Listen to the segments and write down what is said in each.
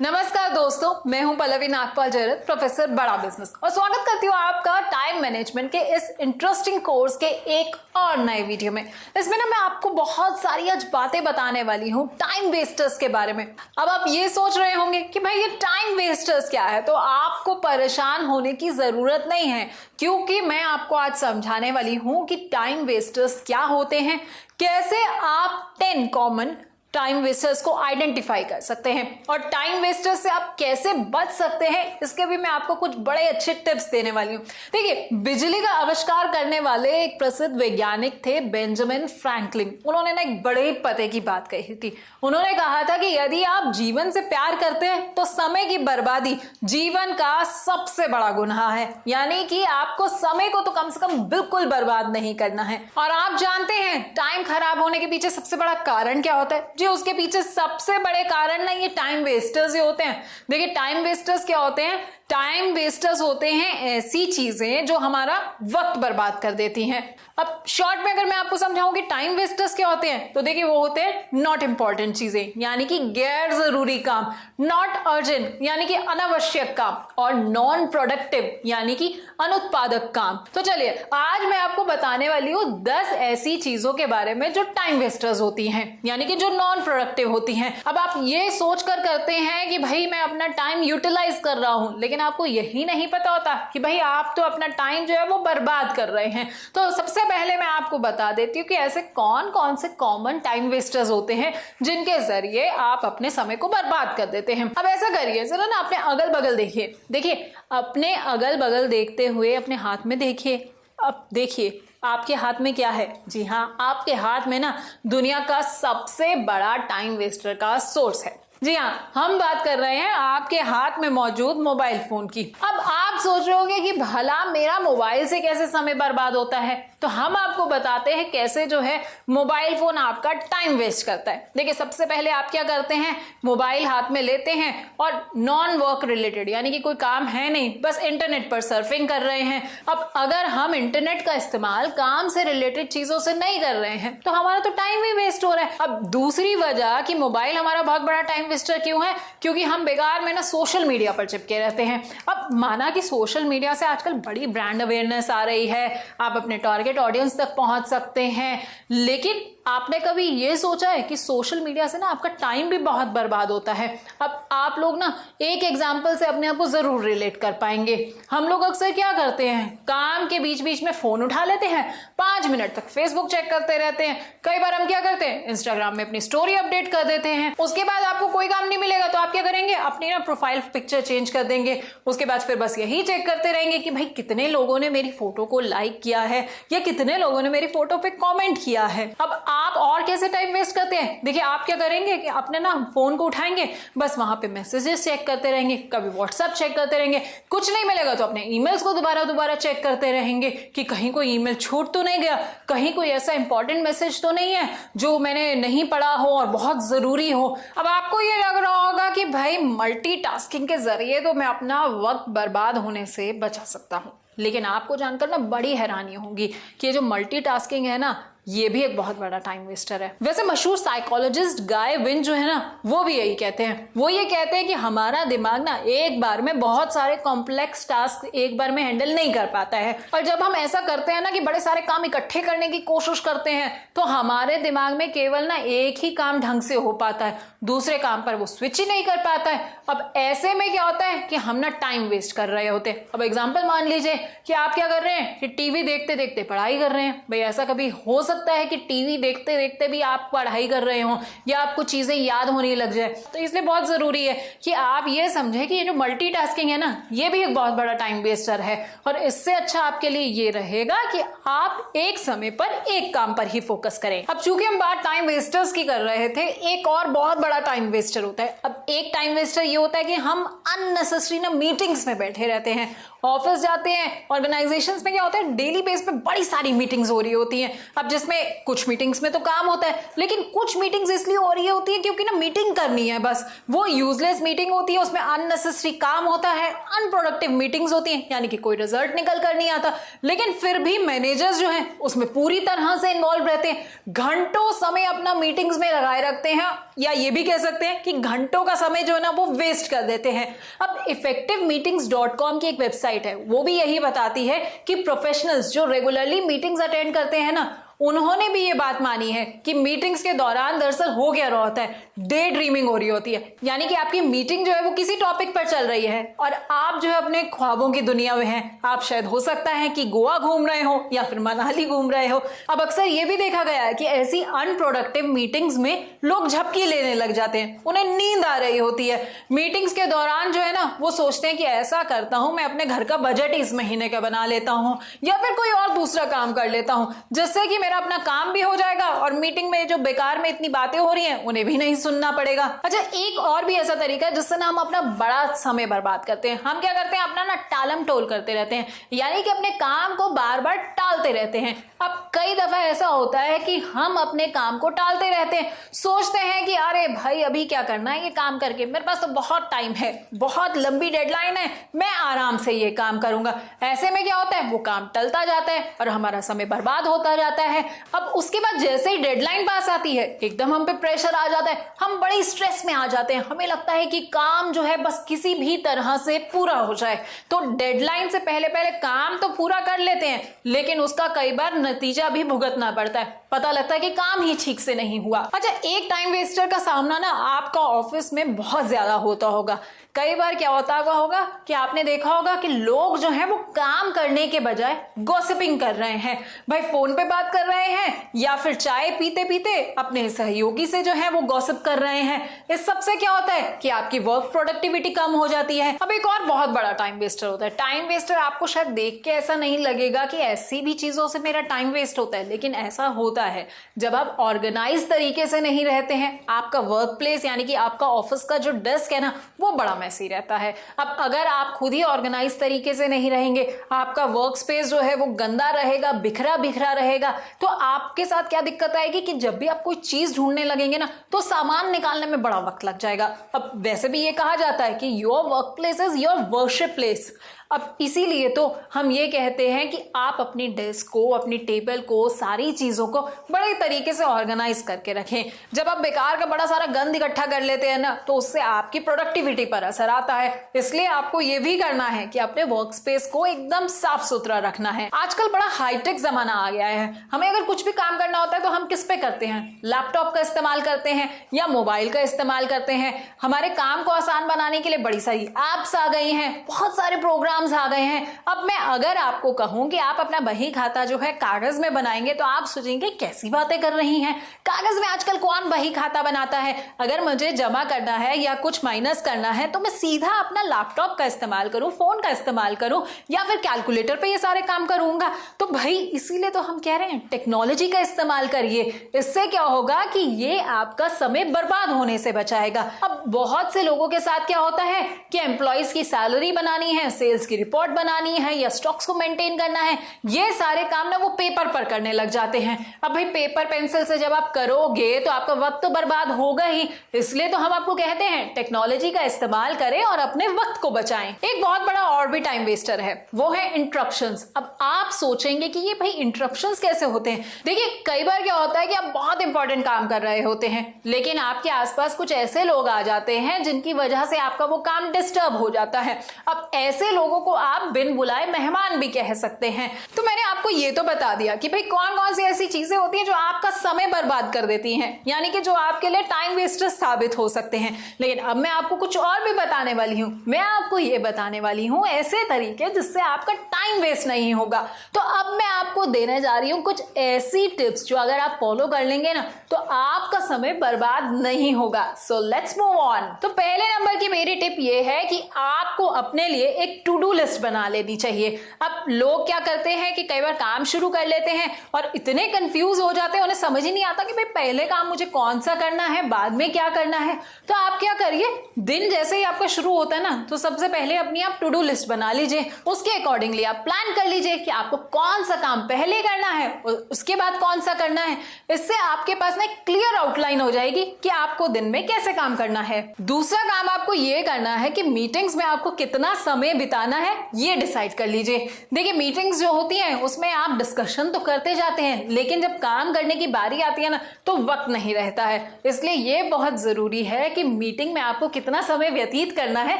नमस्कार दोस्तों, मैं हूं पल्लवी नागपाल जरत, प्रोफेसर बड़ा बिजनेस, और स्वागत करती हूं आपका टाइम मैनेजमेंट के इस इंटरेस्टिंग कोर्स के एक और नए वीडियो में। इसमें ना मैं आपको बहुत सारी आज बातें बताने वाली हूं टाइम वेस्टर्स के बारे में। अब आप ये सोच रहे होंगे कि भाई ये टाइम वेस्टर्स क्या है, तो आपको परेशान होने की जरूरत नहीं है, क्योंकि मैं आपको आज समझाने वाली हूं कि टाइम वेस्टर्स क्या होते हैं, कैसे आप 10 कॉमन टाइम वेस्टर्स को आइडेंटिफाई कर सकते हैं और टाइम वेस्टर्स से आप कैसे बच सकते हैं, इसके भी मैं आपको कुछ बड़े अच्छे टिप्स देने वाली हूं। देखिए, बिजली का आविष्कार करने वाले एक प्रसिद्ध वैज्ञानिक थे बेंजामिन फ्रैंकलिन। उन्होंने ना एक बड़े पते की बात कही थी। उन्होंने कहा था कि यदि आप जीवन से प्यार करते हैं तो समय की बर्बादी जीवन का सबसे बड़ा गुनाह है, यानी कि आपको समय को तो कम से कम बिल्कुल बर्बाद नहीं करना है। और आप जानते हैं टाइम खराब होने के पीछे सबसे बड़ा कारण क्या होता है? जी, उसके पीछे सबसे बड़े कारण ना ये टाइम वेस्टर्स ही होते हैं। देखिए, टाइम वेस्टर्स क्या होते हैं? टाइम वेस्टर्स होते हैं ऐसी चीजें जो हमारा वक्त बर्बाद कर देती हैं। अब शॉर्ट में अगर मैं आपको समझाऊं कि टाइम वेस्टर्स क्या होते हैं, तो देखिए वो होते हैं नॉट इंपॉर्टेंट चीजें, यानी कि गैर जरूरी काम, नॉट अर्जेंट यानी कि अनावश्यक काम, और नॉन प्रोडक्टिव यानी कि अनुत्पादक काम। तो चलिए, आज मैं आपको बताने वाली हूं 10 ऐसी चीजों के बारे में जो टाइम वेस्टर्स होती हैं, यानी कि जो नॉन प्रोडक्टिव होती हैं। अब आप ये सोच कर करते हैं कि भाई मैं अपना टाइम यूटिलाइज कर रहा हूं, लेकिन आपको यही नहीं पता होता कि भाई आप तो अपना टाइम जो है वो बर्बाद कर रहे हैं। तो सबसे पहले मैं आपको बता देती हूँ कि ऐसे कौन कौन से कॉमन टाइम वेस्टर्स होते हैं जिनके जरिए आप अपने समय को बर्बाद कर देते हैं। अब ऐसा करिए, जरा ना अपने अगल बगल देखिए, अपने अगल बगल देखते हुए अपने हाथ में देखिए। अब देखिए आपके हाथ में क्या है। जी हाँ, आपके हाथ में ना दुनिया का सबसे बड़ा टाइम वेस्टर का सोर्स है। जी हाँ, हम बात कर रहे हैं आपके हाथ में मौजूद मोबाइल फोन की। अब आप सोच रहे होंगे कि भला मेरा मोबाइल से कैसे समय बर्बाद होता है, तो हम आपको बताते हैं कैसे जो है मोबाइल फोन आपका टाइम वेस्ट करता है। देखिए, सबसे पहले आप क्या करते हैं, मोबाइल हाथ में लेते हैं और नॉन वर्क रिलेटेड, यानी कि कोई काम है नहीं, बस इंटरनेट पर सर्फिंग कर रहे हैं। अब अगर हम इंटरनेट का इस्तेमाल काम से रिलेटेड चीजों से नहीं कर रहे हैं तो हमारा तो टाइम ही वेस्ट हो रहा है। अब दूसरी वजह कि मोबाइल हमारा बहुत बड़ा टाइम वेस्टर क्यों है, क्योंकि हम बेकार में ना सोशल मीडिया पर चिपके रहते हैं। अब माना कि सोशल मीडिया से आजकल बड़ी ब्रांड अवेयरनेस आ रही है, आप अपने टारगेट ऑडियंस तक पहुंच सकते हैं, लेकिन आपने कभी ये सोचा है कि सोशल मीडिया से ना आपका टाइम भी बहुत बर्बाद होता है। अब आप लोग ना एक एग्जांपल से अपने आप को जरूर रिलेट कर पाएंगे। हम लोग अक्सर क्या करते हैं, काम के बीच बीच में फोन उठा लेते हैं, 5 मिनट तक फेसबुक चेक करते रहते हैं। कई बार हम क्या करते हैं, इंस्टाग्राम में अपनी स्टोरी अपडेट कर देते हैं। उसके बाद आपको कोई काम नहीं मिलेगा तो आप क्या करेंगे, अपनी ना प्रोफाइल पिक्चर चेंज कर देंगे। उसके बाद फिर बस यही चेक करते रहेंगे कि भाई कितने लोगों ने मेरी फोटो को लाइक किया है या कितने लोगों ने मेरी फोटो पे कॉमेंट किया है। अब आप और कैसे टाइम वेस्ट करते हैं, देखिए आप क्या करेंगे कि अपने ना फोन को उठाएंगे, बस वहां पे मैसेजेस चेक करते रहेंगे, कभी व्हाट्सएप चेक करते रहेंगे, कुछ नहीं मिलेगा तो अपने ईमेल्स को दोबारा चेक करते रहेंगे कि कहीं कोई ईमेल छूट तो नहीं गया, कहीं कोई ऐसा इंपॉर्टेंट मैसेज तो नहीं है जो मैंने नहीं पढ़ा हो और बहुत जरूरी हो। अब आपको ये लग रहा होगा कि भाई मल्टीटास्किंग के जरिए तो मैं अपना वक्त बर्बाद होने से बचा सकता हूं, लेकिन आपको जानकर ना बड़ी हैरानी होगी कि ये जो मल्टीटास्किंग है ना, ये भी एक बहुत बड़ा टाइम वेस्टर है। वैसे मशहूर साइकोलॉजिस्ट गाय विन जो है ना, वो भी यही कहते हैं। वो ये कहते हैं कि हमारा दिमाग ना एक बार में बहुत सारे कॉम्प्लेक्स टास्क एक बार में हैंडल नहीं कर पाता है, और जब हम ऐसा करते हैं ना कि बड़े सारे काम इकट्ठे करने की कोशिश करते हैं तो हमारे दिमाग में केवल ना एक ही काम ढंग से हो पाता है, दूसरे काम पर वो स्विच ही नहीं कर पाता है। अब ऐसे में क्या होता है कि हम ना टाइम वेस्ट कर रहे होते हैं। अब एग्जाम्पल मान लीजिए कि आप क्या कर रहे हैं कि टीवी देखते देखते पढ़ाई कर रहे हैं। भाई ऐसा कभी हो सकता है कि टीवी देखते देखते भी आप पढ़ाई कर रहे हो या आपको चीजें याद होने लग जाए, तो इसलिए बहुत जरूरी है कि आप ये समझें कि ये जो मल्टीटास्किंग है ना, ये भी एक बहुत बड़ा टाइम वेस्टर है। और इससे अच्छा आपके लिए ये रहेगा कि आप एक समय पर एक काम पर ही फोकस करें। अब चूंकि हम बात टाइम वेस्टर्स की कर रहे थे, एक और बहुत बड़ा टाइम वेस्टर होता है। अब एक टाइम वेस्टर ये होता है कि हम अननेसेसरी ना मीटिंग्स में बैठे रहते हैं ऑफिस जाते हैं, ऑर्गेनाइजेशंस में क्या होता है, डेली बेस पे बड़ी सारी मीटिंग्स हो रही होती हैं। अब जिसमें कुछ मीटिंग्स में तो काम होता है, लेकिन कुछ मीटिंग्स इसलिए हो रही होती है क्योंकि ना मीटिंग करनी है, बस वो यूजलेस मीटिंग होती है, उसमें अननेसेसरी काम होता है, अनप्रोडक्टिव मीटिंग्स होती हैं, यानी कि कोई रिजल्ट निकल कर नहीं आता। लेकिन फिर भी मैनेजर्स जो हैं उसमें पूरी तरह से इन्वॉल्व रहते हैं, घंटों समय अपना मीटिंग्स में लगाए रखते हैं, या ये भी कह सकते हैं कि घंटों का समय जो है ना वो वेस्ट कर देते हैं। अब effectivemeetings.com की एक वेबसाइट है, वो भी यही बताती है कि प्रोफेशनल्स जो रेगुलरली मीटिंग्स अटेंड करते हैं ना, उन्होंने भी ये बात मानी है कि मीटिंग्स के दौरान दरअसल हो क्या रहा होता है, डे ड्रीमिंग हो रही होती है, यानी कि आपकी मीटिंग जो है वो किसी टॉपिक पर चल रही है और आप जो है अपने ख्वाबों की दुनिया में हैं। आप शायद हो सकता है कि गोवा घूम रहे हो या फिर मनाली घूम रहे हो। अब अक्सर ये भी देखा गया है कि ऐसी अनप्रोडक्टिव मीटिंग्स में लोग झपकी लेने लग जाते हैं, उन्हें नींद आ रही होती है। मीटिंग्स के दौरान जो है ना वो सोचते हैं कि ऐसा करता हूं, मैं अपने घर का बजट इस महीने का बना लेता हूं या फिर कोई और दूसरा काम कर लेता हूं, जिससे कि मेरा अपना काम भी हो जाएगा और मीटिंग में जो बेकार में इतनी बातें हो रही हैं उन्हें भी नहीं सुनना पड़ेगा। अच्छा, एक और भी ऐसा तरीका है जिससे ना हम अपना बड़ा समय बर्बाद करते हैं। हम क्या करते हैं, अपना ना टालम टोल करते रहते हैं, यानी कि अपने काम को बार बार टालते रहते हैं। अब कई दफा ऐसा होता है कि हम अपने काम को टालते रहते हैं, सोचते हैं कि अरे भाई अभी क्या करना है ये काम करके, मेरे पास तो बहुत टाइम है, बहुत लंबी डेडलाइन है, मैं आराम से ये काम करूंगा। ऐसे में क्या होता है, वो काम टलता जाता है और हमारा समय बर्बाद होता जाता है। अब उसके बाद जैसे ही डेडलाइन पास आती है एकदम हम पे प्रेशर आ जाता है, हम बड़ी स्ट्रेस में आ जाते हैं, हमें लगता है कि काम जो है बस किसी भी तरह से पूरा हो जाए। तो डेडलाइन से पहले पहले काम तो पूरा कर लेते हैं, लेकिन उसका कई बार नतीजा भी भुगतना पड़ता है, पता लगता है कि काम ही ठीक से नहीं हुआ। अच्छा, एक टाइम वेस्टर का सामना ना आपका ऑफिस में बहुत ज्यादा होता होगा। कई बार क्या होता होगा कि आपने देखा होगा कि लोग जो हैं वो काम करने के बजाय गॉसिपिंग कर रहे हैं, भाई फोन पे बात कर रहे हैं या फिर चाय पीते पीते अपने सहयोगी से जो है वो गॉसिप कर रहे हैं। इस सब से क्या होता है कि आपकी वर्क प्रोडक्टिविटी कम हो जाती है। अब एक और बहुत बड़ा टाइम वेस्टर होता है। टाइम वेस्टर आपको शायद देख के ऐसा नहीं लगेगा कि ऐसी भी चीजों से मेरा टाइम वेस्ट होता है, लेकिन ऐसा होता है जब आप ऑर्गेनाइज तरीके से नहीं रहते हैं। आपका वर्क प्लेस यानी कि आपका ऑफिस का जो डेस्क है ना वो बड़ा मैसी रहता है। अब अगर आप खुद ही ऑर्गेनाइज तरीके से नहीं रहेंगे, आपका वर्क स्पेस जो है वो गंदा रहेगा, बिखरा बिखरा रहेगा, तो आपके साथ क्या दिक्कत आएगी कि जब भी आप कोई चीज ढूंढने लगेंगे ना तो सामान निकालने में बड़ा वक्त लग जाएगा। अब वैसे भी ये कहा जाता है कि your work place is your worship place. अब इसीलिए तो हम ये कहते हैं कि आप अपनी डेस्क को, अपनी टेबल को, सारी चीजों को बड़े तरीके से ऑर्गेनाइज करके रखें। जब आप बेकार का बड़ा सारा गंद इकट्ठा कर लेते हैं ना तो उससे आपकी प्रोडक्टिविटी पर असर आता है। इसलिए आपको ये भी करना है कि अपने वर्क स्पेस को एकदम साफ सुथरा रखना है। आजकल बड़ा हाईटेक जमाना आ गया है, हमें अगर कुछ भी काम करना होता है तो हम किस पे करते हैं, लैपटॉप का इस्तेमाल करते हैं या मोबाइल का इस्तेमाल करते हैं। हमारे काम को आसान बनाने के लिए बड़ी सारी एप्स आ गई हैं, बहुत सारे प्रोग्राम आ गए हैं। अब मैं अगर आपको कहूं कि आप अपना बही खाता जो है कागज में बनाएंगे तो आप सोचेंगे कैसी बातें कर रही हैं, कागज में आजकल कौन बही खाता बनाता है। अगर मुझे जमा करना है या कुछ माइनस करना है तो मैं सीधा अपना लैपटॉप का इस्तेमाल करूं, फोन का इस्तेमाल करूं या फिर कैलकुलेटर पे ये सारे काम करूंगा। तो भाई इसीलिए तो हम कह रहे हैं टेक्नोलॉजी का इस्तेमाल करिए। इससे क्या होगा कि ये आपका समय बर्बाद होने से बचाएगा। अब बहुत से लोगों के साथ क्या होता है कि एम्प्लॉइज की सैलरी बनानी है, सेल्स की रिपोर्ट बनानी है या स्टॉक्स को मेंटेन करना है, ये सारे काम ना वो पेपर पर करने लग जाते हैं। अब भाई पेपर पेंसिल से जब आप करोगे तो आपका वक्त तो बर्बाद होगा ही। इसलिए तो हम आपको कहते हैं टेक्नोलॉजी का इस्तेमाल करें और अपने वक्त को बचाएं। एक बहुत बड़ा और भी टाइम वेस्टर है, वो है इंटरप्शंस। अब आप सोचेंगे कि ये भाई इंटरप्शंस कैसे होते हैं। देखिए कई बार क्या होता है कि आप बहुत इंपॉर्टेंट काम कर रहे होते हैं लेकिन आपके आसपास कुछ ऐसे लोग आ जाते हैं जिनकी वजह से आपका वो काम डिस्टर्ब हो जाता है। अब ऐसे लोगों को आप बिन बुलाए मेहमान भी कह सकते हैं। तो मैंने आपको ये तो बता दिया कि भाई कौन कौन सी ऐसी चीजें होती हैं जो आपका समय बर्बाद कर देती हैं, यानी कि जो आपके लिए टाइम वेस्टर साबित हो सकते हैं। लेकिन अब मैं आपको कुछ और भी बताने वाली हूं। मैं आपको ये बताने वाली हूं ऐसे तरीके जिससे आपका टाइम वेस्ट नहीं होगा। तो अब मैं आपको देने जा रही हूं कुछ ऐसी टिप्स जो अगर आप फॉलो कर लेंगे ना तो आपका समय बर्बाद नहीं होगा। So let's move on. तो पहले नंबर की मेरी टिप ये है कि आपको अपने लिए एक टू डू डू लिस्ट बना लेनी चाहिए। अब लोग क्या करते हैं कि कई बार काम शुरू कर लेते हैं और इतने कंफ्यूज हो जाते हैं, उन्हें समझ ही नहीं आता कि भाई पहले काम मुझे कौन सा करना है, बाद में क्या करना है। तो आप क्या करिए, दिन जैसे ही आपका शुरू होता है ना, तो सबसे पहले अपनी आप टू डू लिस्ट बना लीजिए। उसके अकॉर्डिंगली आप प्लान कर लीजिए कि आपको कौन सा काम पहले करना है और उसके बाद कौन सा करना है। इससे आपके पास ना क्लियर आउटलाइन हो जाएगी कि आपको दिन में कैसे काम करना है। दूसरा काम आपको ये करना है कि मीटिंग्स में आपको कितना समय बिताना है ये डिसाइड कर लीजिए। देखिए, मीटिंग्स जो होती हैं उसमें आप डिस्कशन तो करते जाते हैं, लेकिन जब काम करने की बारी आती है ना, तो वक्त नहीं रहता है। इसलिए ये बहुत जरूरी है कि मीटिंग में आपको कितना समय व्यतीत करना है,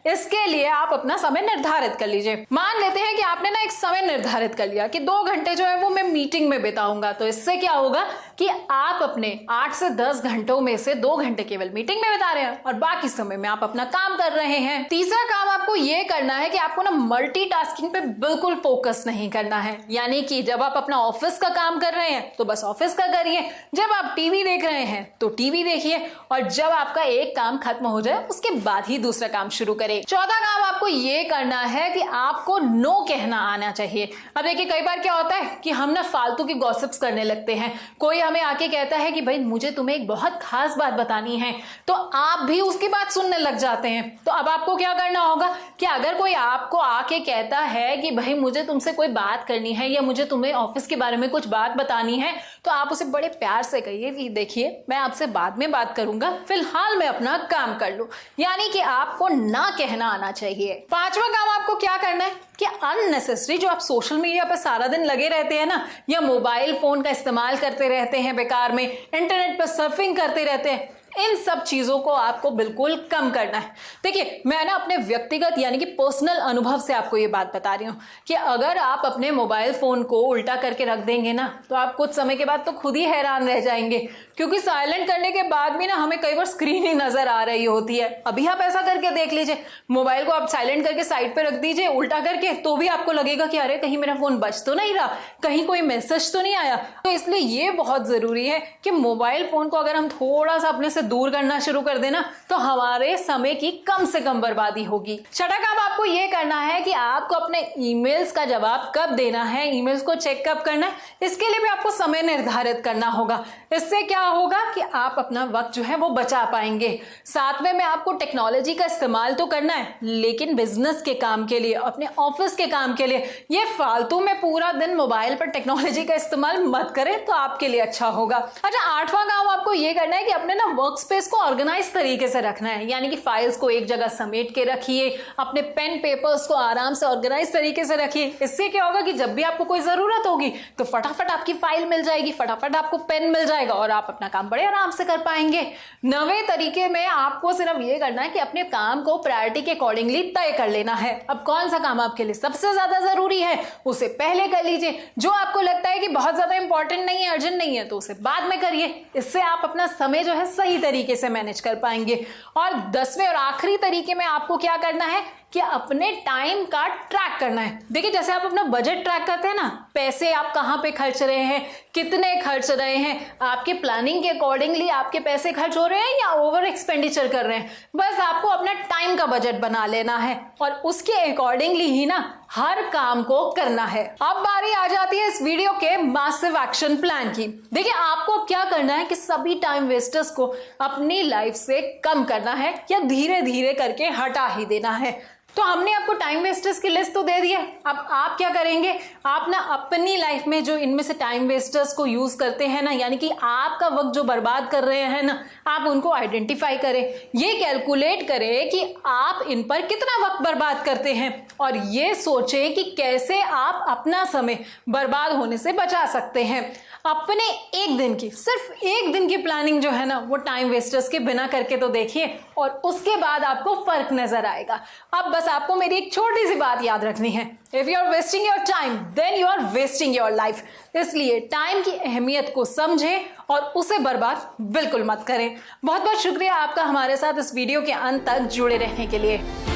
इसके लिए आप अपना समय निर्धारित कर लीजिए। मान लेते हैं कि आपने ना एक समय निर्धारित कर लिया कि 2 घंटे जो है वो मैं मीटिंग में बिताऊंगा। तो इससे क्या होगा कि आप अपने 8 से 10 घंटों में से 2 घंटे केवल मीटिंग में बिता रहे हैं और बाकी समय में आप अपना काम कर रहे हैं। तीसरा काम आपको यह करना है कि आपको ना मल्टीटास्किंग पे बिल्कुल फोकस नहीं करना है। यानी कि जब आप अपना ऑफिस का काम कर रहे हैं तो बस ऑफिस का करिए, जब आप टीवी देख रहे हैं तो टीवी देखिए, और जब आपका एक काम खत्म हो जाए उसके बाद ही दूसरा काम शुरू करें। चौथा काम आपको ये करना है कि आपको नो कहना आना चाहिए। अब देखिए, कई बार क्या होता है कि हम ना फालतू की गॉसिप्स करने लगते हैं। कोई हमें आके कहता है कि भाई मुझे तुम्हें एक बहुत खास बात बतानी है, तो आप भी उसकी बात सुनने लग जाते हैं। तो अब आपको क्या करना होगा कि अगर कोई आपको आके कहता है कि भाई मुझे तुमसे कोई बात करनी है या मुझे तुम्हें ऑफिस के बारे में कुछ बात बतानी है, तो आप उसे बड़े प्यार से कहिए कि देखिए मैं आपसे बाद में बात करूंगा, फिलहाल मैं अपना काम कर लूं। यानी कि आपको ना कहना आना चाहिए। पांचवा काम आपको क्या करना है कि अननेसेसरी जो आप सोशल मीडिया पर सारा दिन लगे रहते हैं ना, या मोबाइल फोन का इस्तेमाल करते रहते हैं बेकार में, इंटरनेट पर सर्फिंग करते रहते हैं, इन सब चीजों को आपको बिल्कुल कम करना है। देखिए, मैं ना अपने व्यक्तिगत यानी कि पर्सनल अनुभव से आपको ये बात बता रही हूं कि अगर आप अपने मोबाइल फोन को उल्टा करके रख देंगे ना, तो आप कुछ समय के बाद तो खुद ही हैरान रह जाएंगे, क्योंकि साइलेंट करने के बाद भी ना हमें कई बार स्क्रीन ही नजर आ रही होती है। अभी आप ऐसा करके देख लीजिए, मोबाइल को आप साइलेंट करके साइड पे रख दीजिए उल्टा करके, तो भी आपको लगेगा कि अरे कहीं मेरा फोन बज तो नहीं रहा, कहीं कोई मैसेज तो नहीं आया। तो इसलिए ये बहुत जरूरी है कि मोबाइल फोन को अगर हम थोड़ा सा अपने से दूर करना शुरू कर देना, तो हमारे समय की कम से कम बर्बादी होगी। छठा काम आपको यह करना है कि आपको अपने ईमेल्स का जवाब कब देना है, ईमेल्स को चेक कब करना है, इसके लिए भी आपको समय निर्धारित करना होगा। इससे क्या होगा कि आप अपना वक्त जो है वो बचा पाएंगे। सातवें में आपको टेक्नोलॉजी का इस्तेमाल तो करना है, लेकिन बिजनेस के काम के लिए, अपने ऑफिस के काम के लिए। ये फालतू में पूरा दिन मोबाइल पर टेक्नोलॉजी का इस्तेमाल मत करें, तो आपके लिए अच्छा होगा। अच्छा, आठवां काम आपको ये करना है कि अपने ना वर्क स्पेस को ऑर्गेनाइज तरीके से रखना है। यानी कि फाइल्स को एक जगह समेट के रखिए, अपने पेन पेपर्स को आराम से ऑर्गेनाइज तरीके से रखिए। इससे क्या होगा कि जब भी आपको कोई जरूरत होगी तो फटाफट आपकी फाइल मिल जाएगी, फटाफट आपको पेन मिल जाएगा और आप अपना काम बड़े आराम से कर पाएंगे। नवे तरीके में आपको सिर्फ ये करना है कि अपने काम को प्रायोरिटी के अकॉर्डिंगली तय कर लेना है। अब कौन सा काम आपके लिए सबसे ज्यादा जरूरी है उसे पहले कर लीजिए। जो आपको लगता है कि बहुत ज्यादा इंपॉर्टेंट नहीं है, अर्जेंट नहीं है, तो उसे बाद में करिए। इससे आप अपना समय जो है सही तरीके से मैनेज कर पाएंगे। और 10वें और आखिरी तरीके में आपको क्या करना है कि अपने टाइम का ट्रैक करना है। देखिए, जैसे आप अपना बजट ट्रैक करते हैं ना, पैसे आप कहां पे खर्च रहे हैं, कितने खर्च रहे हैं, आपके प्लानिंग के अकॉर्डिंगली आपके पैसे खर्च हो रहे हैं या ओवर एक्सपेंडिचर कर रहे हैं। बस आपको अपना टाइम का बजट बना लेना है और उसके अकॉर्डिंगली ही ना हर काम को करना है। अब बारी आ जाती है इस वीडियो के मैसिव एक्शन प्लान की। देखिए, आपको क्या करना है कि सभी टाइम वेस्टर्स को अपनी लाइफ से कम करना है या धीरे धीरे करके हटा ही देना है। तो हमने आपको टाइम वेस्टर्स की लिस्ट तो दे दी है। अब आप क्या करेंगे, आप ना अपनी लाइफ में जो इनमें से टाइम वेस्टर्स को यूज करते हैं ना, यानी कि आपका वक्त जो बर्बाद कर रहे हैं ना, आप उनको आइडेंटिफाई करें, ये कैलकुलेट करें कि आप इन पर कितना वक्त बर्बाद करते हैं और ये सोचें कि कैसे आप अपना समय बर्बाद होने से बचा सकते हैं। अपने एक दिन की, सिर्फ एक दिन की प्लानिंग जो है ना, वो टाइम वेस्टर्स के बिना करके तो देखिए और उसके बाद आपको फर्क नजर आएगा। अब बस आपको मेरी एक छोटी सी बात याद रखनी है, if you are wasting your time then you are wasting your life. इसलिए टाइम की अहमियत को समझें और उसे बर्बाद बिल्कुल मत करें। बहुत बहुत शुक्रिया आपका हमारे साथ इस वीडियो के अंत तक जुड़े रहने के लिए।